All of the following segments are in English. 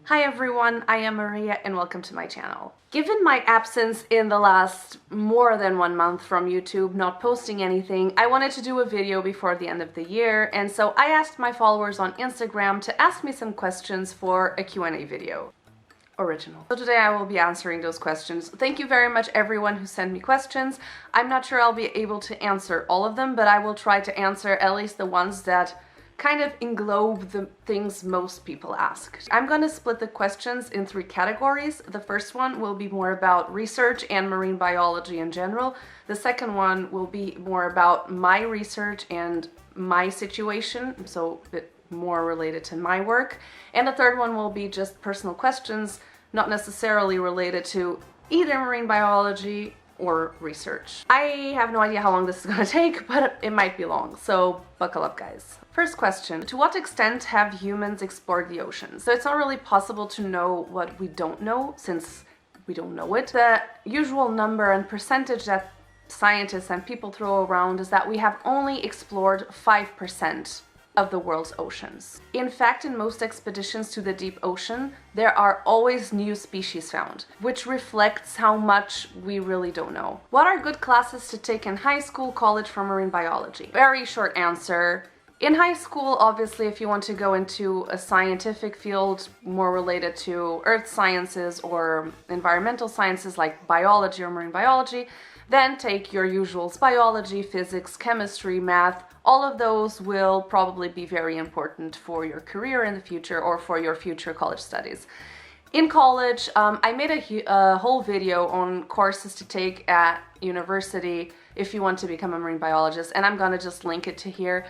Hi everyone, I am Maria and welcome to my channel. Given my absence in the last more than 1 month from YouTube, not posting anything, I wanted to do a video before the end of the year, and so I asked my followers on Instagram to ask me some questions for a Q&A video. Original. So today I will be answering those questions. Thank you very much everyone who sent me questions. I'm not sure I'll be able to answer all of them, but I will try to answer at least the ones that kind of englobe the things most people ask. I'm gonna split the questions in 3 categories. The first one will be more about research and marine biology in general. The second one will be more about my research and my situation, so a bit more related to my work. And the third one will be just personal questions, not necessarily related to either marine biology or research. I have no idea how long this is gonna take, but it might be long, so buckle up guys. First question, to what extent have humans explored the ocean? So it's not really possible to know what we don't know since we don't know it. The usual number and percentage that scientists and people throw around is that we have only explored 5% of the world's oceans. In fact, in most expeditions to the deep ocean, there are always new species found, which reflects how much we really don't know. What are good classes to take in high school, college for marine biology? Very short answer. In high school, obviously, if you want to go into a scientific field more related to earth sciences or environmental sciences like biology or marine biology, then take your usuals: biology, physics, chemistry, math. All of those will probably be very important for your career in the future or for your future college studies. In college, I made a whole video on courses to take at university if you want to become a marine biologist, and I'm gonna just link it here.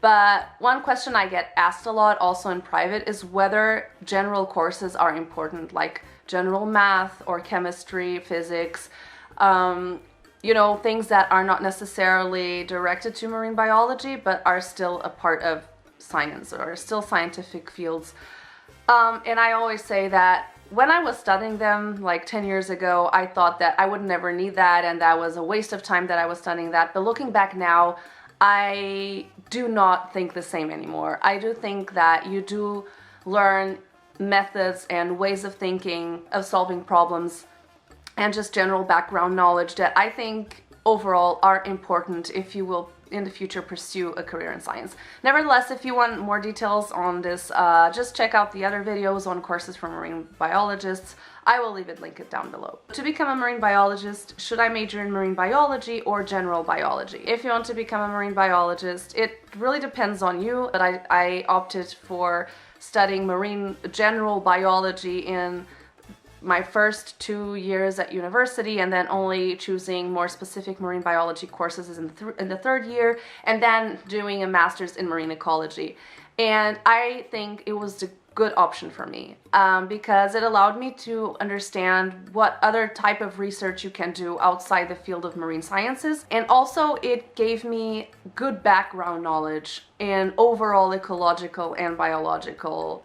But one question I get asked a lot also in private is whether general courses are important, like general math or chemistry, physics, you know, things that are not necessarily directed to marine biology but are still a part of science or still scientific fields. And I always say that when I was studying them like 10 years ago, I thought that I would never need that and that was a waste of time that I was studying that. But looking back now, I do not think the same anymore. I do think that you do learn methods and ways of thinking, of solving problems, and just general background knowledge that I think overall are important if you will in the future pursue a career in science. Nevertheless, if you want more details on this, just check out the other videos on courses for marine biologists. I will leave it linked down below. To become a marine biologist, should I major in marine biology or general biology? If you want to become a marine biologist, it really depends on you, but I opted for studying marine general biology in my first 2 years at university, and then only choosing more specific marine biology courses in the 3rd year, and then doing a master's in marine ecology. And I think it was a good option for me because it allowed me to understand what other type of research you can do outside the field of marine sciences, and also it gave me good background knowledge in overall ecological and biological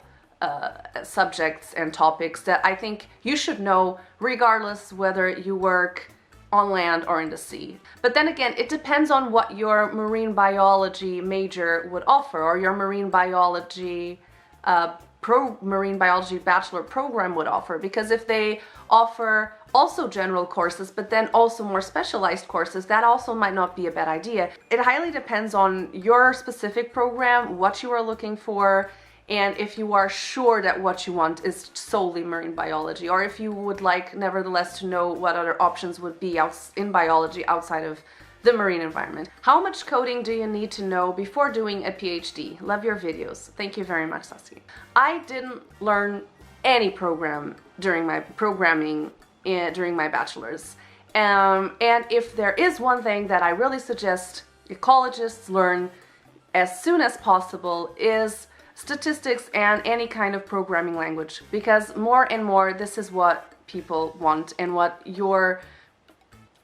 subjects and topics that I think you should know regardless whether you work on land or in the sea. But then again, it depends on what your marine biology major would offer, or your marine biology bachelor program would offer, because if they offer also general courses but then also more specialized courses, that also might not be a bad idea. It highly depends on your specific program, what you are looking for, and if you are sure that what you want is solely marine biology, or if you would like nevertheless to know what other options would be in biology outside of the marine environment. How much coding do you need to know before doing a PhD? Love your videos. Thank you very much, Sassy. I didn't learn any programming during my bachelor's. And if there is one thing that I really suggest ecologists learn as soon as possible is statistics and any kind of programming language, because more and more this is what people want and what your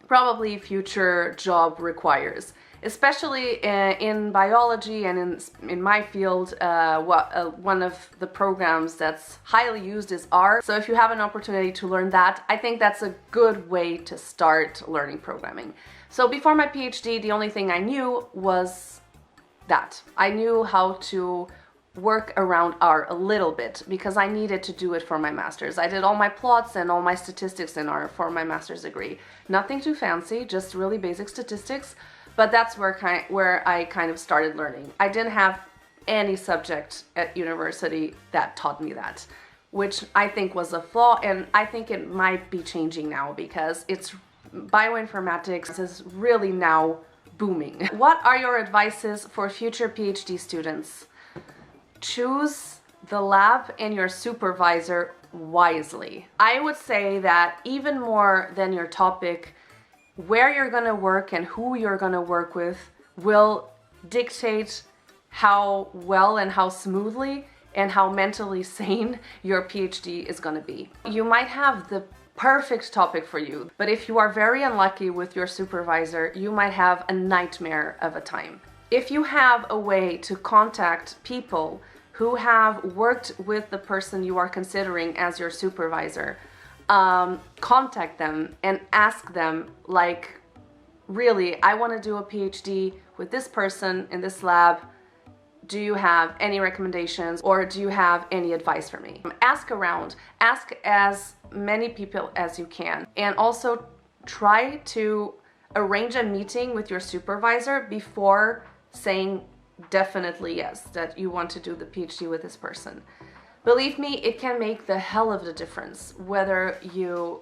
probably future job requires, especially in biology and in my field. One of the programs that's highly used is R. So if you have an opportunity to learn that, I think that's a good way to start learning programming. So before my PhD, the only thing I knew was that. I knew how to work around R a little bit because I needed to do it for my master's. I did all my plots and all my statistics in R for my master's degree. Nothing too fancy, just really basic statistics, but that's where I kind of started learning. I didn't have any subject at university that taught me that, which I think was a flaw, and I think it might be changing now because bioinformatics is really now booming. What are your advices for future PhD students? Choose the lab and your supervisor wisely. I would say that even more than your topic, where you're gonna work and who you're gonna work with will dictate how well and how smoothly and how mentally sane your PhD is gonna be. You might have the perfect topic for you, but if you are very unlucky with your supervisor, you might have a nightmare of a time. If you have a way to contact people who have worked with the person you are considering as your supervisor, contact them and ask them, like, really, I want to do a PhD with this person in this lab. Do you have any recommendations or do you have any advice for me? Ask around, ask as many people as you can, and also try to arrange a meeting with your supervisor before saying definitely yes, that you want to do the PhD with this person. Believe me, it can make the hell of a difference whether you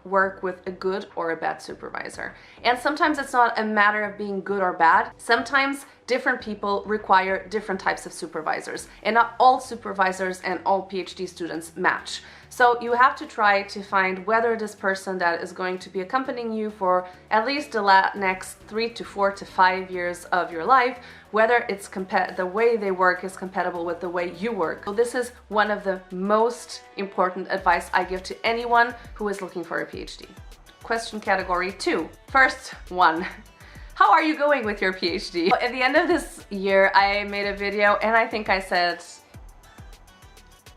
work with a good or a bad supervisor. And sometimes it's not a matter of being good or bad. Sometimes different people require different types of supervisors, and not all supervisors and all PhD students match. So you have to try to find whether this person that is going to be accompanying you for at least the next 3 to 4 to 5 years of your life, whether it's the way they work is compatible with the way you work. So this is one of the most important advice I give to anyone who is looking for a PhD. Question category 2. First one. How are you going with your PhD? At the end of this year, I made a video and I think I said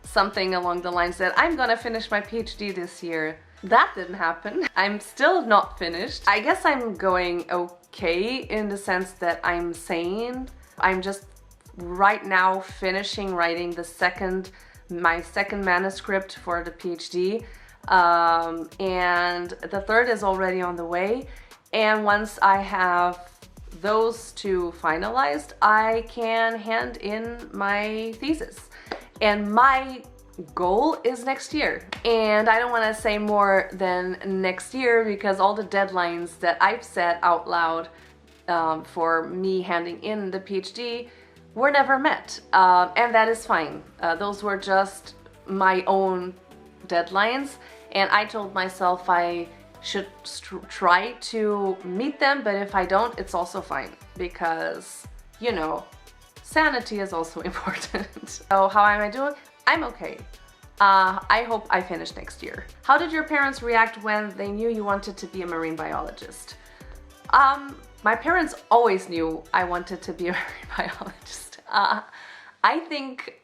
something along the lines that I'm gonna finish my PhD this year. That didn't happen. I'm still not finished. I guess I'm going okay in the sense that I'm sane. I'm just right now finishing writing my second manuscript for the PhD, and the third is already on the way. And once I have those two finalized, I can hand in my thesis. And my goal is next year. And I don't want to say more than next year because all the deadlines that I've set out loud for me handing in the PhD were never met. And that is fine. Those were just my own deadlines. And I told myself I should try to meet them, but if I don't, it's also fine because, you know, sanity is also important. So how am I doing? I'm okay. I hope I finish next year. How did your parents react when they knew you wanted to be a marine biologist? My parents always knew I wanted to be a marine biologist. I think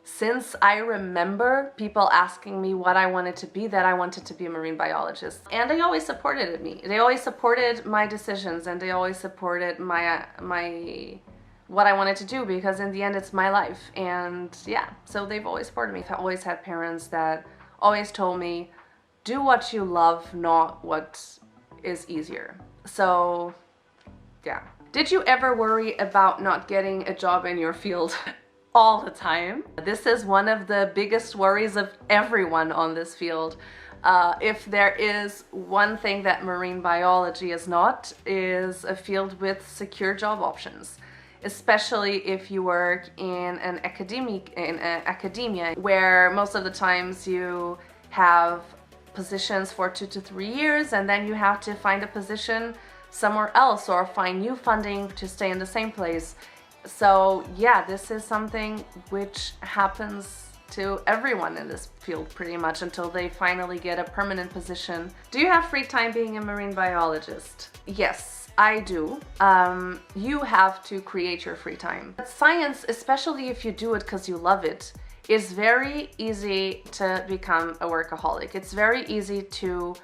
since I remember people asking me what I wanted to be, that I wanted to be a marine biologist. And they always supported me. They always supported my decisions, and they always supported what I wanted to do, because in the end it's my life. And yeah, so they've always supported me. I've always had parents that always told me, do what you love, not what is easier. So yeah. Did you ever worry about not getting a job in your field? All the time. This is one of the biggest worries of everyone on this field. If there is one thing that marine biology is not, is a field with secure job options. Especially if you work in academia, where most of the times you have positions for 2 to 3 years, and then you have to find a position somewhere else or find new funding to stay in the same place. So yeah, this is something which happens to everyone in this field pretty much until they finally get a permanent position. Do you have free time being a marine biologist? Yes, I do. You have to create your free time. But science, especially if you do it because you love it, is very easy to become a workaholic. It's very easy to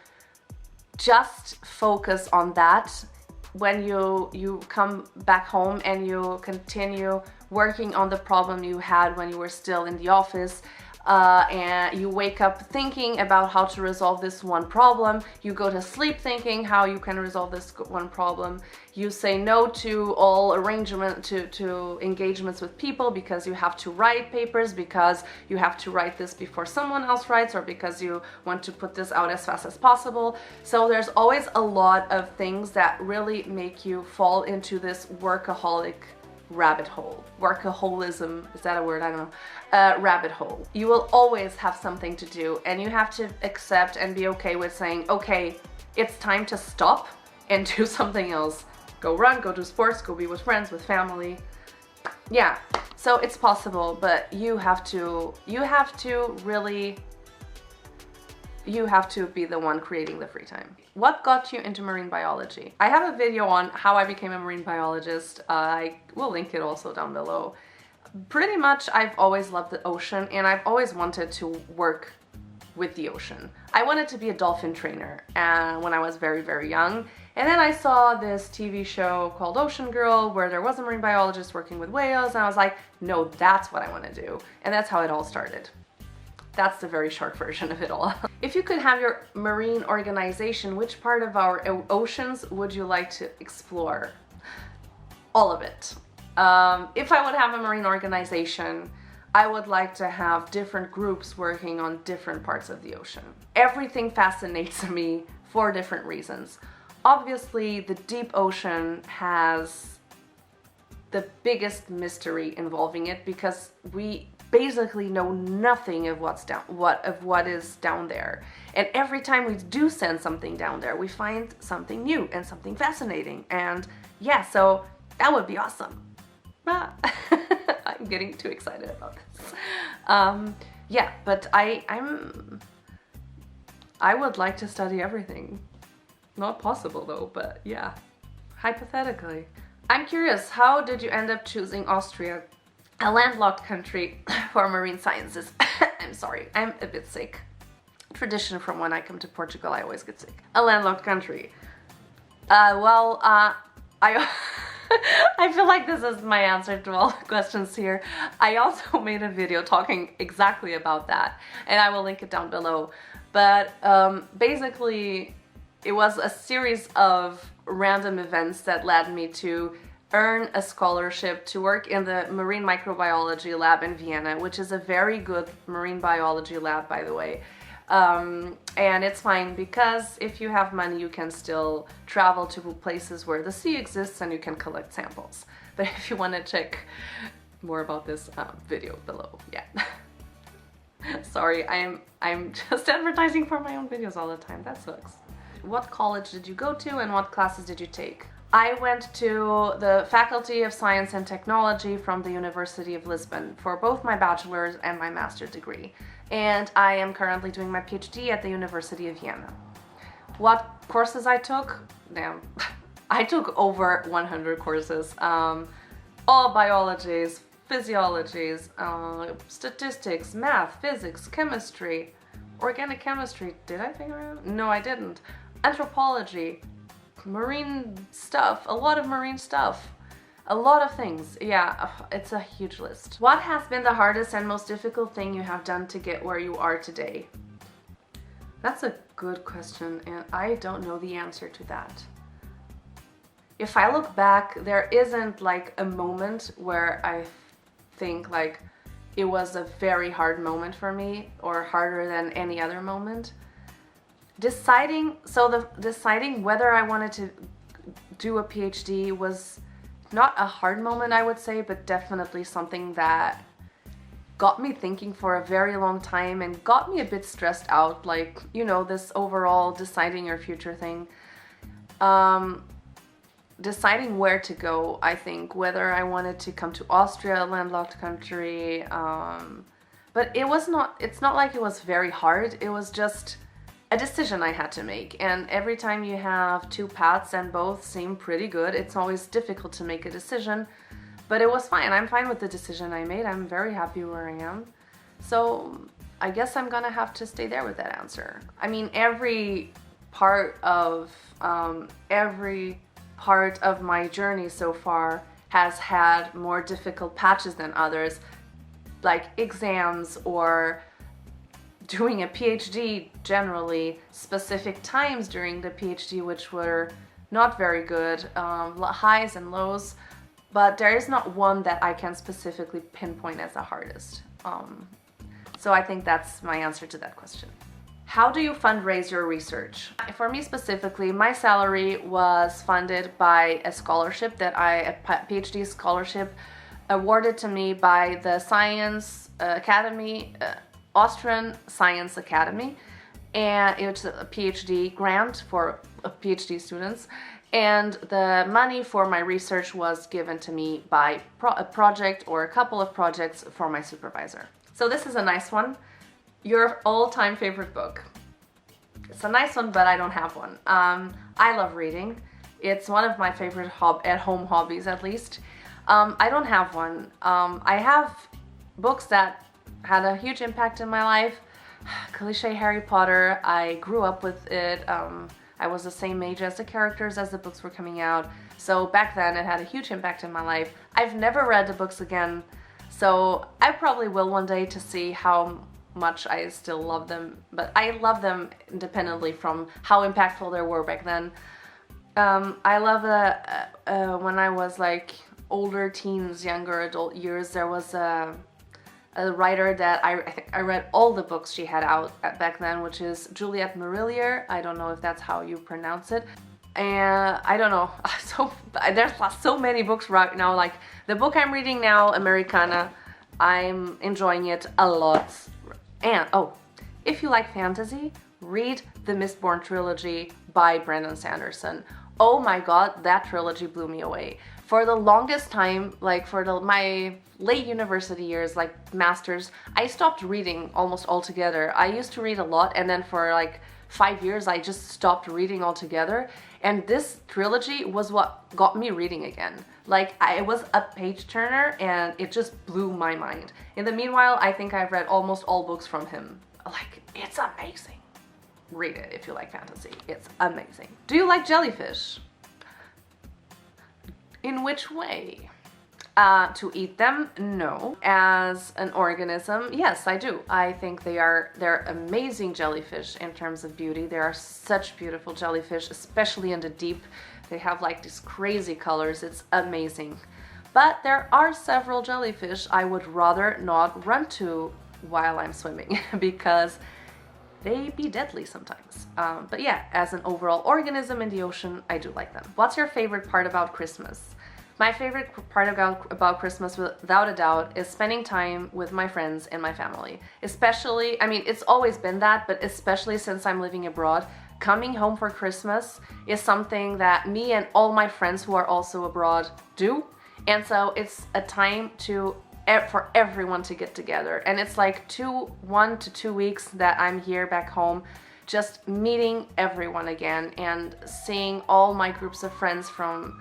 just focus on that when you come back home and you continue working on the problem you had when you were still in the office, and you wake up thinking about how to resolve this one problem, you go to sleep thinking how you can resolve this one problem, you say no to all to engagements with people because you have to write papers, because you have to write this before someone else writes, or because you want to put this out as fast as possible. So there's always a lot of things that really make you fall into this workaholic rabbit hole. Workaholism, is that a word? I don't know. Rabbit hole. You will always have something to do, and you have to accept and be okay with saying, okay, it's time to stop and do something else. Go run, go do sports, go be with friends, with family. Yeah, so it's possible, but you have to be the one creating the free time. What got you into marine biology? I have a video on how I became a marine biologist. I will link it also down below. Pretty much I've always loved the ocean, and I've always wanted to work with the ocean. I wanted to be a dolphin trainer when I was very, very young. And then I saw this TV show called Ocean Girl where there was a marine biologist working with whales, and I was like, no, that's what I want to do. And that's how it all started. That's the very short version of it all. If you could have your marine organization, which part of our oceans would you like to explore? All of it. If I would have a marine organization, I would like to have different groups working on different parts of the ocean. Everything fascinates me for different reasons. Obviously, the deep ocean has the biggest mystery involving it because we basically know nothing of what is down there. And every time we do send something down there, we find something new and something fascinating. And yeah, so that would be awesome. I'm getting too excited about this. Yeah, but I would like to study everything. Not possible though, but yeah, hypothetically. I'm curious, how did you end up choosing Austria, a landlocked country, for marine sciences? I'm sorry, I'm a bit sick. Tradition from when I come to Portugal, I always get sick. A landlocked country. I I feel like this is my answer to all the questions here. I also made a video talking exactly about that, and I will link it down below. But basically, it was a series of random events that led me to earn a scholarship to work in the marine microbiology lab in Vienna, which is a very good marine biology lab, by the way. And it's fine because if you have money, you can still travel to places where the sea exists and you can collect samples. But if you want to check more about this, video below, yeah. Sorry, I'm just advertising for my own videos all the time. That sucks. What college did you go to and what classes did you take? I went to the Faculty of Science and Technology from the University of Lisbon for both my bachelor's and my master's degree. And I am currently doing my PhD at the University of Vienna. What courses I took? Damn. I took over 100 courses. All biologies, physiologies, statistics, math, physics, chemistry, organic chemistry. Did I figure it out? No, I didn't. Anthropology, marine stuff, a lot of marine stuff, a lot of things. Yeah, it's a huge list. What has been the hardest and most difficult thing you have done to get where you are today? That's a good question, and I don't know the answer to that. If I look back, there isn't like a moment where I think like it was a very hard moment for me or harder than any other moment. Deciding whether I wanted to do a PhD was not a hard moment, I would say, but definitely something that got me thinking for a very long time and got me a bit stressed out, like, you know, this overall deciding your future thing. Deciding where to go, I think, whether I wanted to come to Austria, a landlocked country, but it's not like it was very hard, it was just a decision I had to make. And every time you have two paths and both seem pretty good, it's always difficult to make a decision, but it was fine. I'm fine with the decision I made. I'm very happy where I am. So I guess I'm gonna have to stay there with that answer. I mean, every part of part of my journey so far has had more difficult patches than others, like exams or doing a PhD generally, specific times during the PhD which were not very good, highs and lows, but there is not one that I can specifically pinpoint as the hardest. So I think that's my answer to that question. How do you fundraise your research? For me specifically, my salary was funded by a scholarship a PhD scholarship awarded to me by the Science Academy, Austrian Science Academy, and it's a PhD grant for PhD students, and the money for my research was given to me by a project or a couple of projects for my supervisor. So this is a nice one. Your all-time favorite book. It's a nice one, but I don't have one. I love reading. It's one of my favorite at-home hobbies, at least. I don't have one. I have books that had a huge impact in my life. Cliché Harry Potter, I grew up with it. I was the same age as the characters as the books were coming out. So back then it had a huge impact in my life. I've never read the books again, so I probably will one day to see how much I still love them, but I love them independently from how impactful they were back then. I love when I was like older teens, younger adult years, there was a writer that I think I read all the books she had out back then, which is Juliette Marillier. I don't know if that's how you pronounce it. And I don't know, so there's so many books right now. Like the book I'm reading now, Americana, I'm enjoying it a lot. And oh, if you like fantasy, read the Mistborn trilogy by Brandon Sanderson. Oh my god, that trilogy blew me away. For the longest time, like for my late university years, like masters, I stopped reading almost altogether. I used to read a lot, and then for like 5 years I just stopped reading altogether. And this trilogy was what got me reading again. Like, it was a page turner and it just blew my mind. In the meanwhile, I think I've read almost all books from him. Like, it's amazing. Read it if you like fantasy. It's amazing. Do you like jellyfish? In which way? To eat them? No. As an organism? Yes, I do. I think they're amazing jellyfish in terms of beauty. They are such beautiful jellyfish, especially in the deep. They have like these crazy colors. It's amazing. But there are several jellyfish I would rather not run to while I'm swimming because they be deadly sometimes. But yeah, as an overall organism in the ocean, I do like them. What's your favorite part about Christmas? My favorite part about Christmas, without a doubt, is spending time with my friends and my family. Especially, I mean, it's always been that, but especially since I'm living abroad, coming home for Christmas is something that me and all my friends who are also abroad do. And so it's a time for everyone to get together. And it's like 1 to 2 weeks that I'm here back home, just meeting everyone again and seeing all my groups of friends from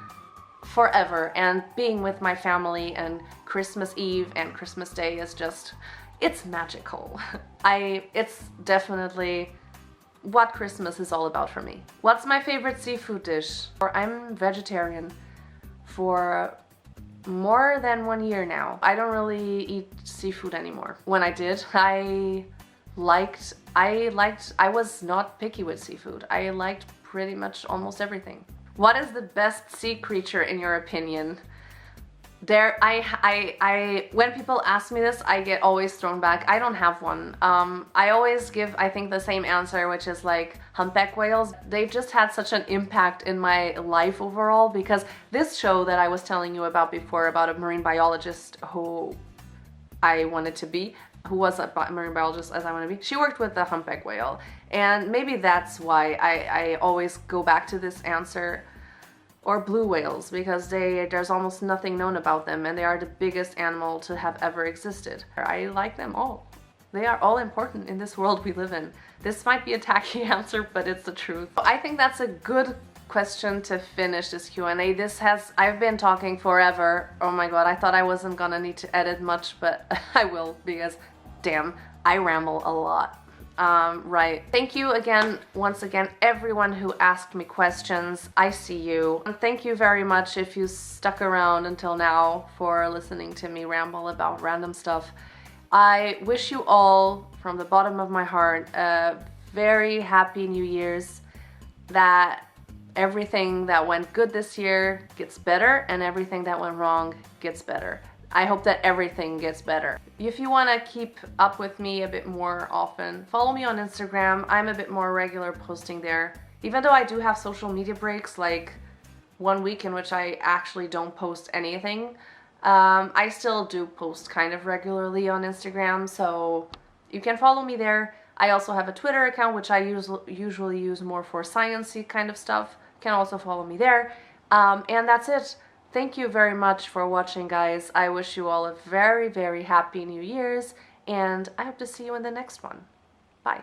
forever and being with my family. And Christmas Eve and Christmas Day is just, it's magical. It's definitely what Christmas is all about for me. What's my favorite seafood dish? I'm vegetarian for more than 1 year now. I don't really eat seafood anymore. When I did, I was not picky with seafood. I liked pretty much almost everything. What is the best sea creature in your opinion? When people ask me this, I get always thrown back. I don't have one. I always give, I think, the same answer, which is like humpback whales. They've just had such an impact in my life overall, because this show that I was telling you about before, about a marine biologist who I wanted to be, who was a marine biologist as I want to be, she worked with the humpback whale. And maybe that's why I always go back to this answer. Or blue whales, because there's almost nothing known about them, and they are the biggest animal to have ever existed. I like them all. They are all important in this world we live in. This might be a tacky answer, but it's the truth. I think that's a good question to finish this Q&A. I've been talking forever. Oh my god, I thought I wasn't gonna need to edit much, but I will, because damn, I ramble a lot. right. Thank you again, once again, everyone who asked me questions. I see you. And thank you very much if you stuck around until now for listening to me ramble about random stuff. I wish you all, from the bottom of my heart, a very happy New Year's, that everything that went good this year gets better and everything that went wrong gets better. I hope that everything gets better. If you want to keep up with me a bit more often, follow me on Instagram. I'm a bit more regular posting there. Even though I do have social media breaks, like 1 week in which I actually don't post anything, I still do post kind of regularly on Instagram, so you can follow me there. I also have a Twitter account, which I usually use more for science-y kind of stuff. You can also follow me there. And that's it. Thank you very much for watching, guys. I wish you all a very, very happy New Year's, and I hope to see you in the next one. Bye.